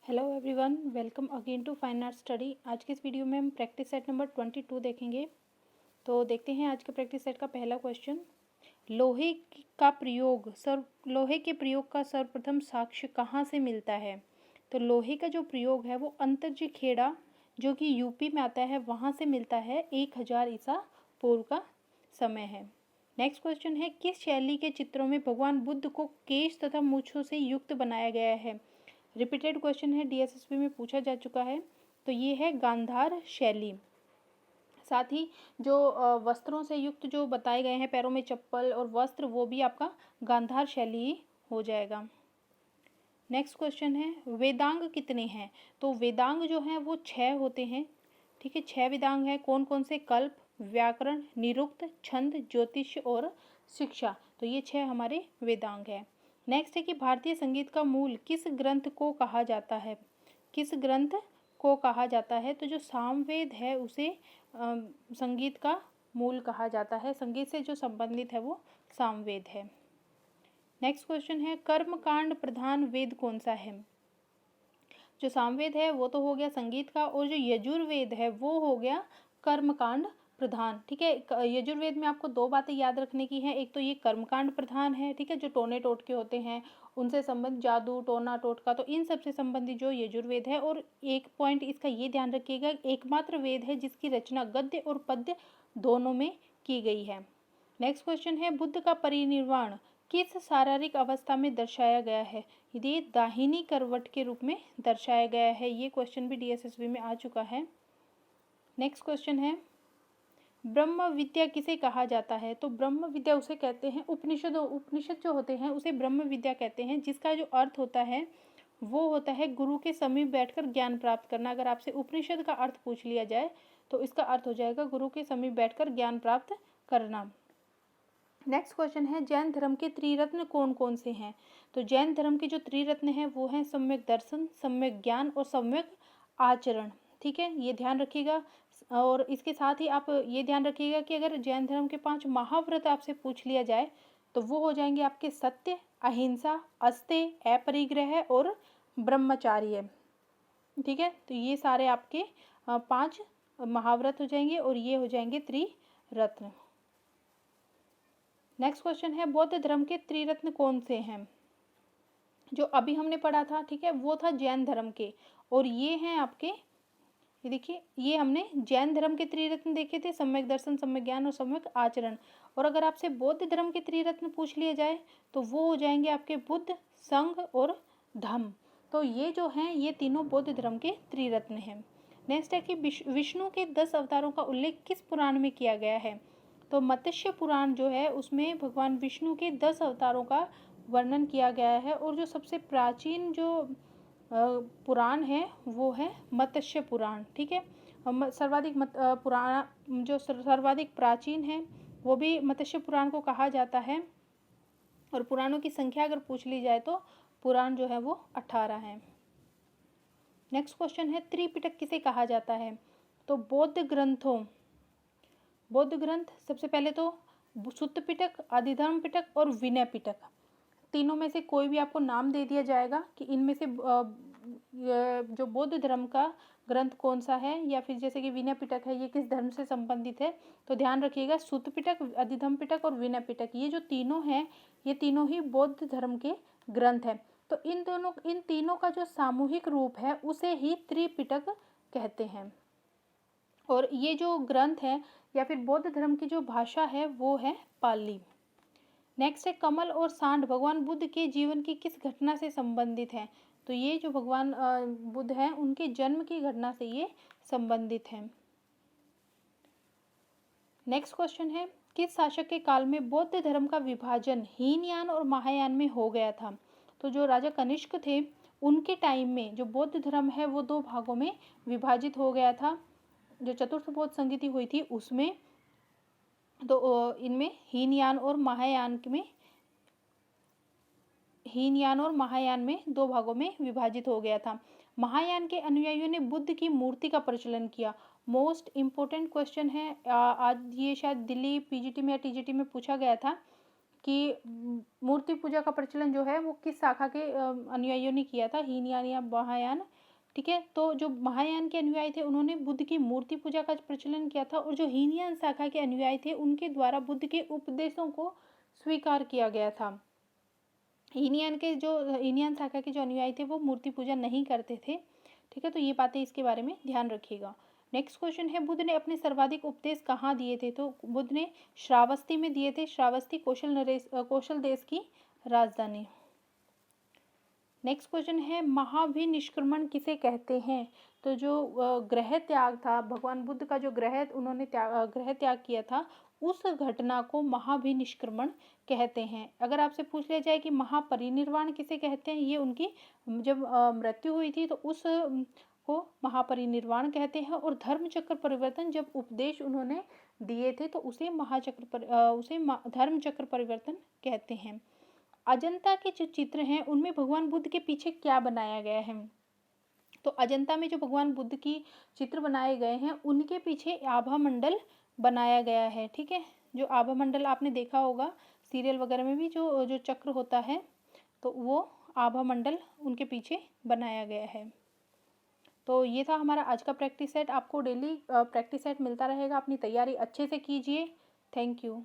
Hello everyone, welcome again to fine art study. आज के इस वीडियो में हम प्रैक्टिस सेट नंबर 22 देखेंगे। तो देखते हैं आज के प्रैक्टिस सेट का पहला क्वेश्चन। लोहे के प्रयोग का सर्वप्रथम साक्ष्य कहाँ से मिलता है? तो लोहे का जो प्रयोग है वो अंतरजी खेड़ा जो कि यूपी में आता है वहाँ से मिलता है। 1000 ईसा पूर्व का समय है। नेक्स्ट क्वेश्चन है, किस शैली के चित्रों में भगवान बुद्ध को केश तथा मूंछों से युक्त बनाया गया है? रिपीटेड क्वेश्चन है, डीएसएसबी में पूछा जा चुका है। तो ये है गांधार शैली। साथ ही जो वस्त्रों से युक्त जो बताए गए हैं, पैरों में चप्पल और वस्त्र, वो भी आपका गांधार शैली ही हो जाएगा। नेक्स्ट क्वेश्चन है, वेदांग कितने हैं? तो वेदांग जो हैं वो 6 होते हैं। ठीक है, 6 वेदांग हैं। कौन कौन से? कल्प, व्याकरण, निरुक्त, छंद, ज्योतिष और शिक्षा। तो ये 6 हमारे वेदांग हैं। नेक्स्ट है कि भारतीय संगीत का मूल किस ग्रंथ को कहा जाता है? किस ग्रंथ को कहा जाता है? तो जो सामवेद है उसे संगीत का मूल कहा जाता है। संगीत से जो संबंधित है वो सामवेद है। नेक्स्ट क्वेश्चन है, कर्मकांड प्रधान वेद कौन सा है? जो सामवेद है वो तो हो गया संगीत का, और जो यजुर्वेद है वो हो गया कर्मकांड प्रधान। ठीक है, यजुर्वेद में आपको 2 बातें याद रखने की है। एक तो ये कर्मकांड प्रधान है, ठीक है, जो टोने टोटके होते हैं उनसे संबंधित, जादू टोना टोटका, तो इन सबसे संबंधित जो यजुर्वेद है। और एक पॉइंट इसका ये ध्यान रखिएगा, एकमात्र वेद है जिसकी रचना गद्य और पद्य दोनों में की गई है। नेक्स्ट क्वेश्चन है, बुद्ध का परिनिर्वाण किस शारीरिक अवस्था में दर्शाया गया है? ये दाहिनी करवट के रूप में दर्शाया गया है। ये क्वेश्चन भी डीएसएसबी में आ चुका है। नेक्स्ट क्वेश्चन है, ब्रह्म विद्या किसे कहा जाता है? तो ब्रह्म विद्या उसे कहते हैं, उपनिषद जो होते हैं उसे ब्रह्म विद्या कहते हैं, जिसका जो अर्थ होता है वो होता है गुरु के समीप बैठकर ज्ञान प्राप्त करना। अगर आपसे उपनिषद का अर्थ पूछ लिया जाए तो इसका अर्थ हो जाएगा गुरु के समीप बैठकर ज्ञान प्राप्त करना। नेक्स्ट क्वेश्चन है, जैन धर्म के त्रिरत्न कौन कौन से हैं? तो जैन धर्म के जो त्रिरत्न हैं वो हैं सम्यक दर्शन, सम्यक ज्ञान और सम्यक आचरण। ठीक है, ये ध्यान रखिएगा। और इसके साथ ही आप ये ध्यान रखिएगा कि अगर जैन धर्म के 5 महाव्रत आपसे पूछ लिया जाए तो वो हो जाएंगे आपके सत्य, अहिंसा, अस्तेय, अपरिग्रह और ब्रह्मचार्य। ठीक है, तो ये सारे आपके 5 महाव्रत हो जाएंगे और ये हो जाएंगे त्रिरत्न। नेक्स्ट क्वेश्चन है, बौद्ध धर्म के त्रिरत्न कौन से हैं? जो अभी हमने पढ़ा था, ठीक है, वो था जैन धर्म के, और ये हैं आपके, ये देखिए, ये हमने जैन धर्म के त्रिरत्न देखे थे, सम्यक दर्शन, सम्यक ज्ञान और सम्यक आचरण। और अगर आपसे बौद्ध धर्म के त्रिरत्न पूछ लिए जाए तो वो हो जाएंगे आपके बुद्ध, संघ और धम्म। तो ये जो हैं ये तीनों बौद्ध धर्म के त्रिरत्न हैं। नेक्स्ट है कि विष्णु के 10 अवतारों का उल्लेख किस पुराण में किया गया है? तो मत्स्य पुराण जो है उसमें भगवान विष्णु के 10 अवतारों का वर्णन किया गया है। और जो सबसे प्राचीन जो पुराण है वो है मत्स्य पुराण। ठीक है, सर्वाधिक पुराण जो सर्वाधिक प्राचीन है वो भी मत्स्य पुराण को कहा जाता है। और पुराणों की संख्या अगर पूछ ली जाए तो पुराण जो है वो 18 है। नेक्स्ट क्वेश्चन है, त्रिपिटक किसे कहा जाता है? तो बौद्ध ग्रंथ सबसे पहले तो सुत्त पिटक, अधिधर्म पिटक और विनय पिटक, तीनों में से कोई भी आपको नाम दे दिया जाएगा कि इनमें से जो बौद्ध धर्म का ग्रंथ कौन सा है, या फिर जैसे कि विनय पिटक है ये किस धर्म से संबंधित है। तो ध्यान रखिएगा, सुत्त पिटक, अधिधम पिटक और विनय पिटक, ये जो तीनों हैं ये तीनों ही बौद्ध धर्म के ग्रंथ हैं। तो इन तीनों का जो सामूहिक रूप है उसे ही त्रिपिटक कहते हैं। और ये जो ग्रंथ है या फिर बौद्ध धर्म की जो भाषा है वो है पाली। नेक्स्ट है, कमल और सांड भगवान बुद्ध के जीवन की किस घटना से संबंधित है? तो ये जो भगवान बुद्ध हैं उनके जन्म की घटना से ये संबंधित है। नेक्स्ट क्वेश्चन है, किस शासक के काल में बौद्ध धर्म का विभाजन हीनयान और महायान में हो गया था? तो जो राजा कनिष्क थे उनके टाइम में जो बौद्ध धर्म है वो 2 भागों में विभाजित हो गया था। जो चतुर्थ बौद्ध संगीति हुई थी उसमें, तो इनमें हीनयान और महायान में 2 भागों में विभाजित हो गया था। महायान के अनुयायियों ने बुद्ध की मूर्ति का प्रचलन किया। मोस्ट इम्पोर्टेंट क्वेश्चन है, आज ये शायद दिल्ली पीजीटी में या टीजीटी में पूछा गया था कि मूर्ति पूजा का प्रचलन जो है वो किस शाखा के अनुयायियों ने किया था, हीनयान या महायान। ठीक है, तो जो महायान के अनुयायी थे उन्होंने बुद्ध की मूर्ति पूजा का प्रचलन किया था, और जो हीनयान शाखा के अनुयायी थे उनके द्वारा बुद्ध के उपदेशों को स्वीकार किया गया था। हीनयान शाखा के जो अनुयायी थे वो मूर्ति पूजा नहीं करते थे। ठीक है, तो ये बातें इसके बारे में ध्यान रखिएगा। नेक्स्ट क्वेश्चन है, बुद्ध ने अपने सर्वाधिक उपदेश कहाँ दिए थे? तो बुद्ध ने श्रावस्ती में दिए थे। श्रावस्ती कौशल देश की राजधानी। नेक्स्ट क्वेश्चन है, महाभिनिष्क्रमण किसे कहते हैं? तो जो ग्रह त्याग था, भगवान बुद्ध का जो उन्होंने ग्रह त्याग किया था, उस घटना को महाभिनिष्क्रमण कहते हैं। अगर आपसे पूछ लिया जाए कि महापरिनिर्वाण किसे कहते हैं, ये उनकी जब मृत्यु हुई थी तो उस को महापरिनिर्वाण कहते हैं। और धर्मचक्र परिवर्तन जब उपदेश उन्होंने दिए थे तो उसे धर्मचक्र परिवर्तन कहते हैं। अजंता के जो चित्र हैं उनमें भगवान बुद्ध के पीछे क्या बनाया गया है? तो अजंता में जो भगवान बुद्ध की चित्र बनाए गए हैं उनके पीछे आभा मंडल बनाया गया है। ठीक है, जो आभा मंडल आपने देखा होगा सीरियल वगैरह में भी, जो चक्र होता है, तो वो आभा मंडल उनके पीछे बनाया गया है। तो ये था हमारा आज का प्रैक्टिस सेट। आपको डेली प्रैक्टिस सेट मिलता रहेगा, अपनी तैयारी अच्छे से कीजिए। Thank you.